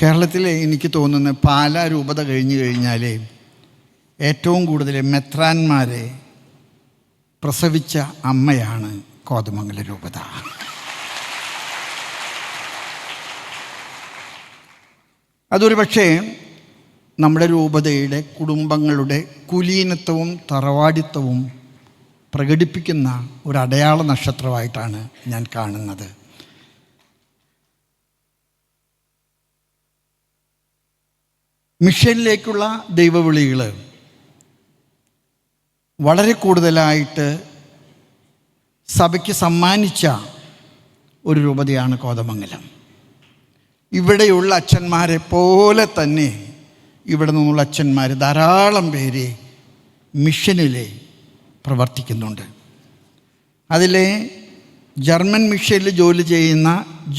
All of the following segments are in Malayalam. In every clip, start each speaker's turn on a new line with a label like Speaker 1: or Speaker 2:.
Speaker 1: കേരളത്തിൽ എനിക്ക് തോന്നുന്നു പാലാ രൂപത കഴിഞ്ഞു കഴിഞ്ഞാൽ ഏറ്റവും കൂടുതൽ മെത്രാന്മാരെ പ്രസവിച്ച അമ്മയാണ് കോതമംഗല രൂപത. അതൊരു പക്ഷേ നമ്മുടെ രൂപതയുടെ കുടുംബങ്ങളുടെ കുലീനത്വവും തറവാടിത്വവും പ്രകടിപ്പിക്കുന്ന ഒരു അടയാള നക്ഷത്രമായിട്ടാണ് ഞാൻ കാണുന്നത്. മിഷനിലേക്കുള്ള ദൈവവിളികൾ വളരെ കൂടുതലായിട്ട് സഭയ്ക്ക് സമ്മാനിച്ച ഒരു രൂപതയാണ് കോതമംഗലം. ഇവിടെയുള്ള അച്ഛന്മാരെ പോലെ തന്നെ ഇവിടെ നിന്നുള്ള അച്ഛന്മാർ ധാരാളം പേര് മിഷനിൽ പ്രവർത്തിക്കുന്നുണ്ട്. അതിലെ ജർമ്മൻ മിഷനിൽ ജോലി ചെയ്യുന്ന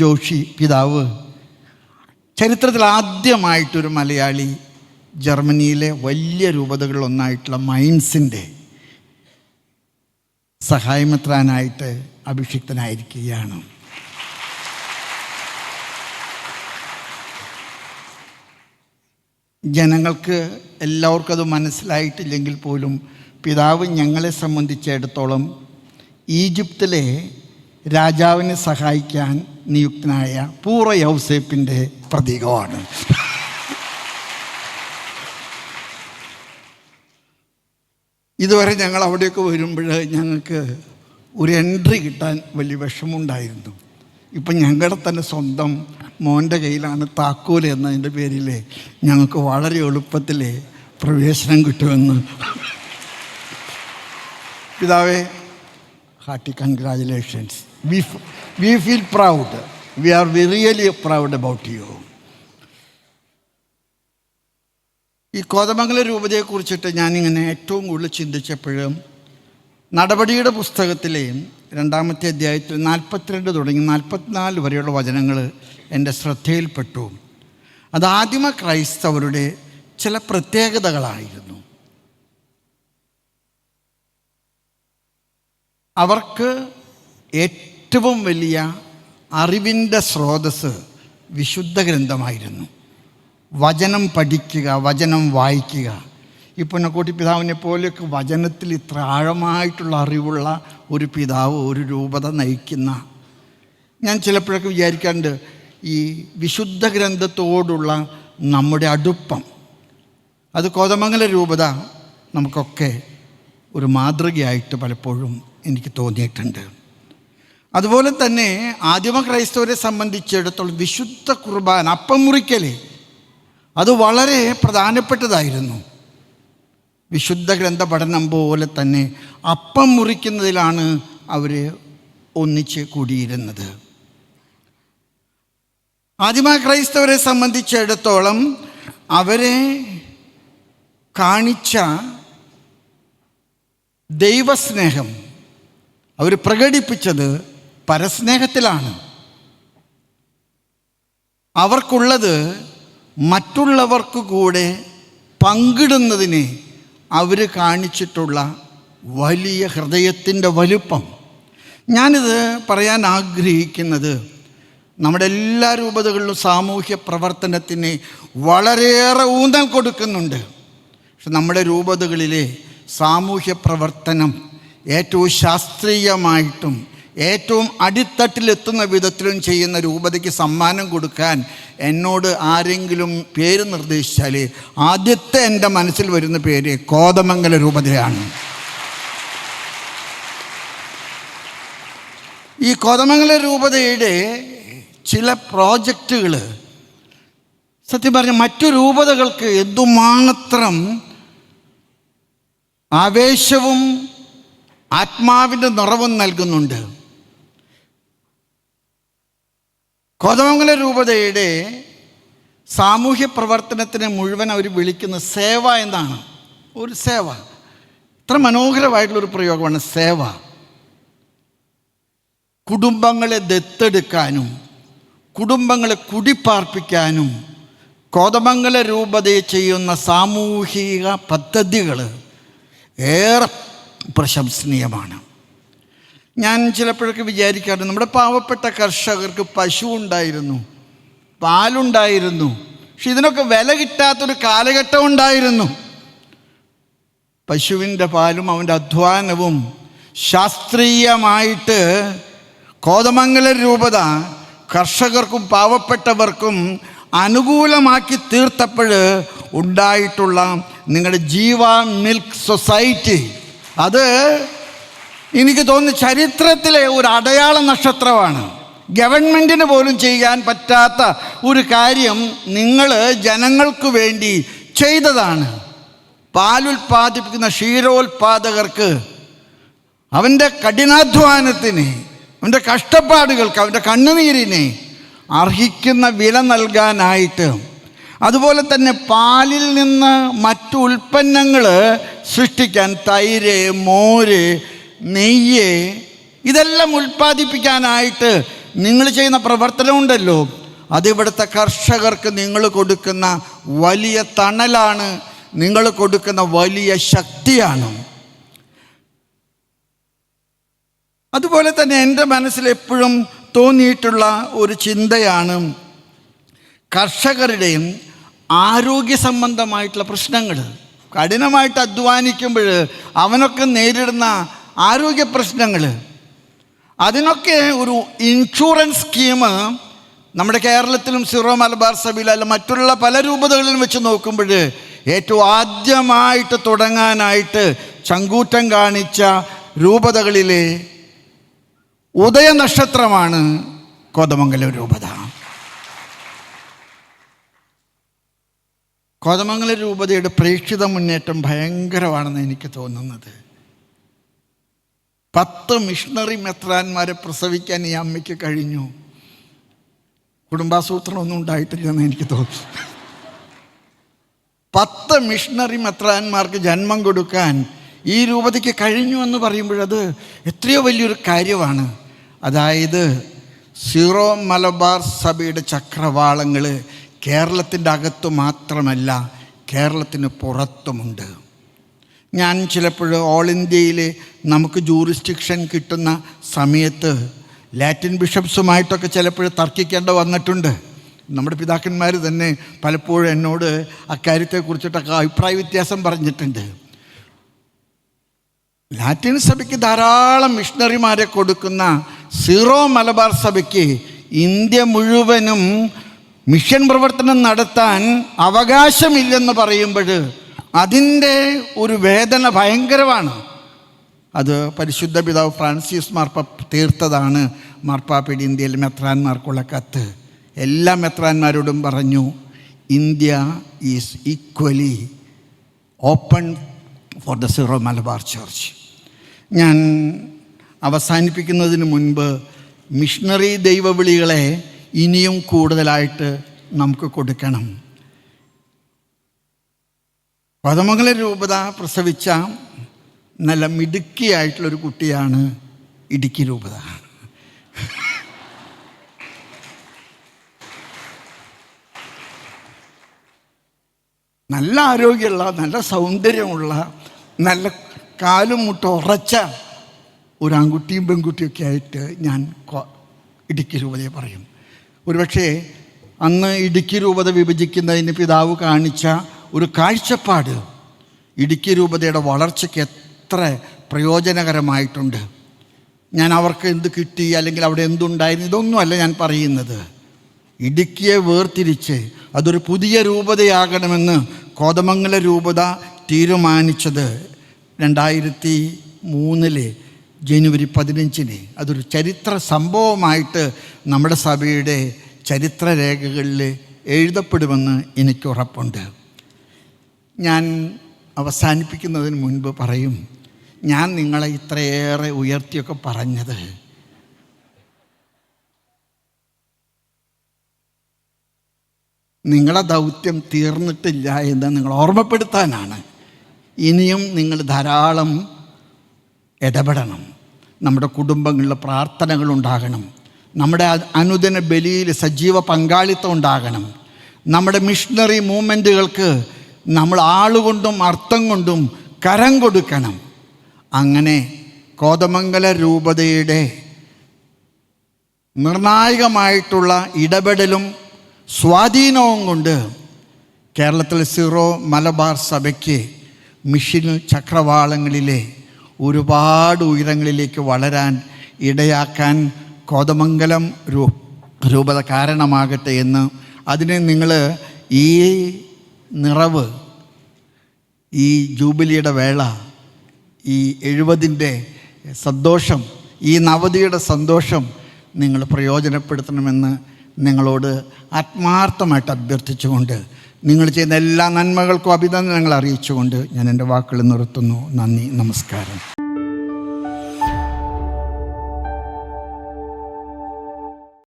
Speaker 1: ജോഷി പിതാവ് ചരിത്രത്തിൽ ആദ്യമായിട്ടൊരു മലയാളി ജർമ്മനിയിലെ വലിയ രൂപതകളിലൊന്നായിട്ടുള്ള മൈൻസിൻ്റെ സഹായമെത്രാനായിട്ട് അഭിഷിക്തനായിരിക്കുകയാണ്. ജനങ്ങൾക്ക് എല്ലാവർക്കും അത് മനസ്സിലായിട്ടില്ലെങ്കിൽ പോലും പിതാവ് ഞങ്ങളെ സംബന്ധിച്ചിടത്തോളം ഈജിപ്തിലെ രാജാവിനെ സഹായിക്കാൻ നിയുക്തനായ പൂർവ്വ യൗസേപ്പിൻ്റെ പ്രതീകമാണ്. ഇതുവരെ ഞങ്ങൾ അവിടെയൊക്കെ വരുമ്പോൾ ഞങ്ങൾക്ക് ഒരു എൻട്രി കിട്ടാൻ വലിയ വിഷമമുണ്ടായിരുന്നു. ഇപ്പം ഞങ്ങളുടെ തന്നെ സ്വന്തം മോൻ്റെ കയ്യിലാണ് താക്കോൽ എന്നതിൻ്റെ പേരിൽ ഞങ്ങൾക്ക് വളരെ എളുപ്പത്തിൽ പ്രവേശനം കിട്ടുമെന്ന്. പിതാവേ, hearty congratulations. We feel proud. We are really proud about you. ഈ കോതമംഗല രൂപതയെക്കുറിച്ചിട്ട് ഞാനിങ്ങനെ ഏറ്റവും കൂടുതൽ ചിന്തിച്ചപ്പോഴും നടപടിയുടെ പുസ്തകത്തിലെയും 2-ാമത്തെ അധ്യായത്തിൽ 42 തുടങ്ങി 44 വരെയുള്ള വചനങ്ങൾ എൻ്റെ ശ്രദ്ധയിൽപ്പെട്ടു. അത് ആദിമ ക്രൈസ്തവരുടെ ചില പ്രത്യേകതകളായിരുന്നു. അവർക്ക് ഏറ്റവും വലിയ അറിവിൻ്റെ സ്രോതസ്സ് വിശുദ്ധ ഗ്രന്ഥമായിരുന്നു. വചനം പഠിക്കുക, വചനം വായിക്കുക. ഈ പുന്നക്കോട്ടി പിതാവിനെ പോലെയൊക്കെ വചനത്തിൽ ഇത്ര ആഴമായിട്ടുള്ള അറിവുള്ള ഒരു പിതാവ് ഒരു രൂപത നയിക്കുന്ന, ഞാൻ ചിലപ്പോഴൊക്കെ വിചാരിക്കാറുണ്ട് ഈ വിശുദ്ധ ഗ്രന്ഥത്തോടുള്ള നമ്മുടെ അടുപ്പം, അത് കോതമംഗല രൂപത നമുക്കൊക്കെ ഒരു മാതൃകയായിട്ട് പലപ്പോഴും എനിക്ക് തോന്നിയിട്ടുണ്ട്. അതുപോലെ തന്നെ ആദിമ ക്രൈസ്തവരെ സംബന്ധിച്ചിടത്തോളം വിശുദ്ധ കുർബാന, അപ്പം മുറിക്കൽ, അത് വളരെ പ്രധാനപ്പെട്ടതായിരുന്നു. വിശുദ്ധ ഗ്രന്ഥ പഠനം പോലെ തന്നെ അപ്പം മുറിക്കുന്നതിലാണ് അവർ ഒന്നിച്ച് കൂടിയിരുന്നത്. ആദിമ ക്രൈസ്തവരെ സംബന്ധിച്ചിടത്തോളം അവരെ കാണിച്ച ദൈവസ്നേഹം അവർ പ്രകടിപ്പിച്ചത് പരസ്നേഹത്തിലാണ്. അവർക്കുള്ളത് മറ്റുള്ളവർക്ക് കൂടെ പങ്കിടുന്നതിന് അവർ കാണിച്ചിട്ടുള്ള വലിയ ഹൃദയത്തിൻ്റെ വലുപ്പം. ഞാനിത് പറയാൻ ആഗ്രഹിക്കുന്നത്, നമ്മുടെ എല്ലാ രൂപതകളിലും സാമൂഹ്യ പ്രവർത്തനത്തിന് വളരെയേറെ ഊന്നൽ കൊടുക്കുന്നുണ്ട്. പക്ഷെ നമ്മുടെ രൂപതകളിലെ സാമൂഹ്യ പ്രവർത്തനം ഏറ്റവും ശാസ്ത്രീയമായിട്ടും ഏറ്റവും അടിത്തട്ടിലെത്തുന്ന വിധത്തിലും ചെയ്യുന്ന രൂപതയ്ക്ക് സമ്മാനം കൊടുക്കാൻ എന്നോട് ആരെങ്കിലും പേര് നിർദ്ദേശിച്ചാൽ ആദ്യത്തെ എൻ്റെ മനസ്സിൽ വരുന്ന പേര് കോതമംഗല രൂപതയാണ്. ഈ കോതമംഗല രൂപതയുടെ ചില പ്രോജക്റ്റുകൾ സത്യം പറഞ്ഞാൽ മറ്റു രൂപതകൾക്ക് എന്തുമാത്രം ആവേശവും ആത്മാവിൻ്റെ നിറവും നൽകുന്നുണ്ട്. കോതമംഗല രൂപതയുടെ സാമൂഹ്യ പ്രവർത്തനത്തിന് മുഴുവൻ അവർ വിളിക്കുന്ന സേവ എന്നാണ്. ഒരു സേവ, ഇത്ര മനോഹരമായിട്ടുള്ളൊരു പ്രയോഗമാണ് സേവ. കുടുംബങ്ങളെ ദത്തെടുക്കാനും കുടുംബങ്ങളെ കുടിപ്പാർപ്പിക്കാനും കോതമംഗല രൂപതയെ ചെയ്യുന്ന സാമൂഹിക പദ്ധതികൾ ഏറെ പ്രശംസനീയമാണ്. ഞാൻ ചിലപ്പോഴൊക്കെ വിചാരിക്കാറുണ്ട്, നമ്മുടെ പാവപ്പെട്ട കർഷകർക്ക് പശു ഉണ്ടായിരുന്നു, പാലുണ്ടായിരുന്നു, പക്ഷെ ഇതിനൊക്കെ വില കിട്ടാത്തൊരു കാലഘട്ടം ഉണ്ടായിരുന്നു. പശുവിൻ്റെ പാലും അവൻ്റെ അധ്വാനവും ശാസ്ത്രീയമായിട്ട് കോതമംഗലം രൂപത കർഷകർക്കും പാവപ്പെട്ടവർക്കും അനുകൂലമാക്കി തീർത്തപ്പോൾ ഉണ്ടായിട്ടുള്ള നിങ്ങളുടെ ജീവ മിൽക്ക് സൊസൈറ്റി, അത് എനിക്ക് തോന്നുന്നു ചരിത്രത്തിലെ ഒരു അടയാള നക്ഷത്രമാണ്. ഗവൺമെൻറ്റിന് പോലും ചെയ്യാൻ പറ്റാത്ത ഒരു കാര്യം നിങ്ങൾ ജനങ്ങൾക്ക് വേണ്ടി ചെയ്തതാണ്. പാലുൽപാദിപ്പിക്കുന്ന ക്ഷീരോത്പാദകർക്ക് അവൻ്റെ കഠിനാധ്വാനത്തിന്, അവൻ്റെ കഷ്ടപ്പാടുകൾക്ക്, അവൻ്റെ കണ്ണുനീരിനെ അർഹിക്കുന്ന വില നൽകാനായിട്ട്, അതുപോലെ തന്നെ പാലിൽ നിന്ന് മറ്റു ഉൽപ്പന്നങ്ങൾ സൃഷ്ടിക്കാൻ, തൈര്, മോര്, നെയ്യ്, ഇതെല്ലാം ഉൽപ്പാദിപ്പിക്കാനായിട്ട് നിങ്ങൾ ചെയ്യുന്ന പ്രവർത്തനമുണ്ടല്ലോ, അതിവിടുത്തെ കർഷകർക്ക് നിങ്ങൾ കൊടുക്കുന്ന വലിയ തണലാണ്, നിങ്ങൾ കൊടുക്കുന്ന വലിയ ശക്തിയാണ്. അതുപോലെ തന്നെ എൻ്റെ മനസ്സിൽ എപ്പോഴും തോന്നിയിട്ടുള്ള ഒരു ചിന്തയാണ് കർഷകരുടെയും ആരോഗ്യ സംബന്ധമായിട്ടുള്ള പ്രശ്നങ്ങൾ. കഠിനമായിട്ട് അധ്വാനിക്കുമ്പോൾ അവനൊക്കെ നേരിടുന്ന ആരോഗ്യ പ്രശ്നങ്ങൾ, അതിനൊക്കെ ഒരു ഇൻഷുറൻസ് സ്കീം നമ്മുടെ കേരളത്തിലും സീറോ മലബാർ സഭയിൽ അല്ല മറ്റുള്ള പല രൂപതകളിലും വെച്ച് നോക്കുമ്പോൾ ഏറ്റവും ആദ്യമായിട്ട് തുടങ്ങാനായിട്ട് ചങ്കൂറ്റം കാണിച്ച രൂപതകളിലെ ഉദയനക്ഷത്രമാണ് കോതമംഗലം രൂപത. കോതമംഗലം രൂപതയുടെ പ്രേക്ഷിത മുന്നേറ്റം ഭയങ്കരമാണെന്ന് എനിക്ക് തോന്നുന്നത്. 10 മിഷണറി മെത്രാന്മാരെ പ്രസവിക്കാൻ ഈ അമ്മയ്ക്ക് കഴിഞ്ഞു. കുടുംബാസൂത്രണമൊന്നും ഉണ്ടായിട്ടില്ലെന്ന് എനിക്ക് തോന്നുന്നു. 10 മിഷണറി മെത്രാന്മാർക്ക് ജന്മം കൊടുക്കാൻ ഈ രൂപതയ്ക്ക് കഴിഞ്ഞു എന്ന് പറയുമ്പോഴത് എത്രയോ വലിയൊരു കാര്യമാണ്. അതായത് സീറോ മലബാർ സഭയുടെ ചക്രവാളങ്ങൾ കേരളത്തിൻ്റെ അകത്തു മാത്രമല്ല, കേരളത്തിന് പുറത്തുമുണ്ട്. ഞാൻ ചിലപ്പോൾ ഓൾ ഇന്ത്യയിൽ നമുക്ക് ജൂറിസ്ഡിക്ഷൻ കിട്ടുന്ന സമയത്ത് ലാറ്റിൻ ബിഷപ്സുമായിട്ടൊക്കെ ചിലപ്പോൾ തർക്കിക്കേണ്ട വന്നിട്ടുണ്ട്. നമ്മുടെ പിതാക്കന്മാർ തന്നെ പലപ്പോഴും എന്നോട് അക്കാര്യത്തെക്കുറിച്ചിട്ടൊക്കെ അഭിപ്രായ വ്യത്യാസം പറഞ്ഞിട്ടുണ്ട്. ലാറ്റിൻ സഭയ്ക്ക് ധാരാളം മിഷണറിമാരെ കൊടുക്കുന്ന സീറോ മലബാർ സഭയ്ക്ക് ഇന്ത്യ മുഴുവനും മിഷൻ പ്രവർത്തനം നടത്താൻ അവകാശമില്ലെന്ന് പറയുമ്പോൾ അതിൻ്റെ ഒരു വേദന ഭയങ്കരമാണ്. അത് പരിശുദ്ധ പിതാവ് ഫ്രാൻസിസ് മാർപ്പാപ്പ തീർത്തതാണ് മാർപ്പാപ്പയുടെ ഇന്ത്യയിലെ മെത്രാന്മാർക്കുള്ള കത്ത്. എല്ലാ മെത്രാന്മാരോടും പറഞ്ഞു, India is equally open for the zero Malabar church. ഞാൻ അവസാനിപ്പിക്കുന്നതിന് മുൻപ് മിഷണറി ദൈവവിളികളെ ഇനിയും കൂടുതലായിട്ട് നമുക്ക് കൊടുക്കണം. കോതമംഗലം രൂപത പ്രസവിച്ച നല്ല മിടുക്കിയായിട്ടുള്ളൊരു കുട്ടിയാണ് ഇടുക്കി രൂപത. നല്ല ആരോഗ്യമുള്ള, നല്ല സൗന്ദര്യമുള്ള, നല്ല കാലും മുട്ടും ഉറച്ച ഒരു ആൺകുട്ടിയും പെൺകുട്ടിയൊക്കെ ആയിട്ട് ഞാൻ ഇടുക്കി രൂപതയെ പറയും. ഒരുപക്ഷെ അന്ന് ഇടുക്കി രൂപത വിഭജിക്കുന്നതിന് പിതാവ് കാണിച്ച ഒരു കാഴ്ചപ്പാട് ഇടുക്കി രൂപതയുടെ വളർച്ചയ്ക്ക് എത്ര പ്രയോജനകരമായിട്ടുണ്ട്. ഞാൻ അവർക്ക് എന്ത് കിട്ടി അല്ലെങ്കിൽ അവിടെ എന്തുണ്ടായിരുന്നു ഇതൊന്നുമല്ല ഞാൻ പറയുന്നത്. ഇടുക്കിയെ വേർതിരിച്ച് അതൊരു പുതിയ രൂപതയാകണമെന്ന് കോതമംഗലം രൂപത തീരുമാനിച്ചത് 2003 ജനുവരി 15 അതൊരു ചരിത്ര സംഭവമായിട്ട് നമ്മുടെ സഭയുടെ ചരിത്രരേഖകളിൽ എഴുതപ്പെടുമെന്ന് എനിക്ക് ഉറപ്പുണ്ട്. ഞാൻ അവസാനിപ്പിക്കുന്നതിന് മുൻപ് പറയും, ഞാൻ നിങ്ങളെ ഇത്രയേറെ ഉയർത്തിയൊക്കെ പറഞ്ഞത് നിങ്ങളുടെ ദൗത്യം തീർന്നിട്ടില്ല എന്ന് നിങ്ങൾ ഓർമ്മപ്പെടുത്താനാണ്. ഇനിയും നിങ്ങൾ ധാരാളം ഇടപെടണം. നമ്മുടെ കുടുംബങ്ങളിലെ പ്രാർത്ഥനകളുണ്ടാകണം. നമ്മുടെ അനുദിന ബലിയിൽ സജീവ പങ്കാളിത്തം ഉണ്ടാകണം. നമ്മുടെ മിഷണറി മൂവ്മെൻറ്റുകൾക്ക് നമ്മൾ ആളുകൊണ്ടും അർത്ഥം കൊണ്ടും കരം കൊടുക്കണം. അങ്ങനെ കോതമംഗല രൂപതയുടെ നിർണായകമായിട്ടുള്ള ഇടപെടലും സ്വാധീനവും കൊണ്ട് കേരളത്തിൽ സീറോ മലബാർ സഭയ്ക്ക് മിഷൻ ചക്രവാളങ്ങളിലെ ഒരുപാട് ഉയരങ്ങളിലേക്ക് വളരാൻ ഇടയാക്കാൻ കോതമംഗലം രൂപത കാരണമാകട്ടെ എന്ന്, അതിന് നിങ്ങൾ ഈ നിറവ്, ഈ ജൂബിലിയുടെ വേള, ഈ 70-ൻ്റെ സന്തോഷം, ഈ നവതിയുടെ സന്തോഷം നിങ്ങൾ പ്രയോജനപ്പെടുത്തണമെന്ന് നിങ്ങളോട് ആത്മാർത്ഥമായിട്ട് അഭ്യർത്ഥിച്ചുകൊണ്ട്, നിങ്ങൾ ചെയ്യുന്ന എല്ലാ നന്മകൾക്കും അഭിനന്ദനങ്ങൾ അറിയിച്ചുകൊണ്ട് ഞാൻ എൻ്റെ വാക്കുകൾ നിർത്തുന്നു. നന്ദി, നമസ്കാരം.